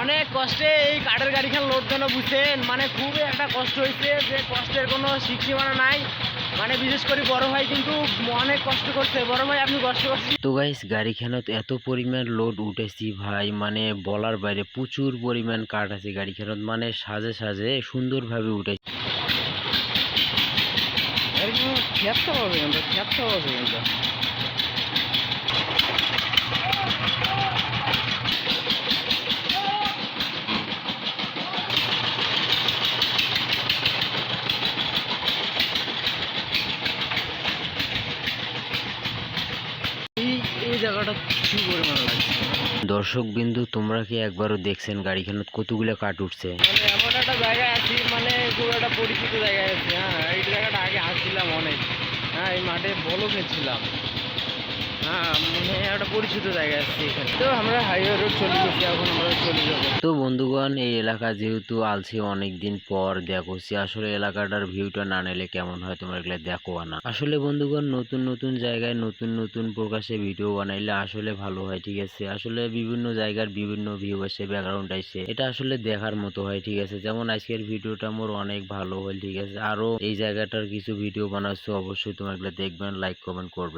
অনেক কষ্টে এই কাঠের গাড়িখান লোড দেন বুঝছেন, মানে খুবই একটা কষ্ট হয়েছে, যে কষ্টের কোনো সীমানা নাই। মানে বিশেষ করে বড় ভাই কিন্তু অনেক কষ্ট করছে। বড় ভাই আপনি কষ্ট করছেন তো গাইস গাড়িখানত এত পরিমাণ লোড উঠেছি ভাই, মানে বলার বাইরে প্রচুর পরিমাণ কাঠ আছে গাড়িখানত, মানে সাজে সাজে সুন্দরভাবে উঠেছি। খেতে হবে কিন্তু খেতে হবে কিন্তু এই এই জায়গাটা কিছু পরিমাণ লাগছে। দর্শক বিন্দু, তোমরা কি একবারও দেখছেন গাড়িখানত কতগুলো কাঠ উঠছে? মানে এমন একটা জায়গায় আছি, মানে খুব একটা পরিচিত জায়গায় আছি। হ্যাঁ, এই জায়গাটা আগে আসছিলাম অনেক। হ্যাঁ, এই মাঠে বলও খেলছিলাম। হ্যাঁ, মানে একটা পরিচিত জায়গায় আসছি এখানে। তো আমরা হাইওয়ে রোড চলে গেছি, এখন আমরা চলে যাবো। তো বন্ধুগণ, এই এলাকা যেহেতু আলছি অনেকদিন পর দেখছি, আসলে এলাকাটার ভিউটা না নিলে কেমন হয় তোমরা এগুলো দেখো না। আসলে বন্ধুগণ, নতুন নতুন জায়গায় নতুন নতুন প্রকাশে ভিডিও বানাইলে আসলে ভালো হয়, ঠিক আছে। আসলে বিভিন্ন জায়গার বিভিন্ন ভিউ আসে, ব্যাকগ্রাউন্ড আসে, এটা আসলে দেখার মতো হয়, ঠিক আছে। যেমন আজকের ভিডিওটা মোর অনেক ভালো হয়, ঠিক আছে। আরো এই জায়গাটার কিছু ভিডিও বানাচ্ছি, অবশ্যই তোমরা এগুলো দেখবেন, লাইক কমেন্ট করবেন।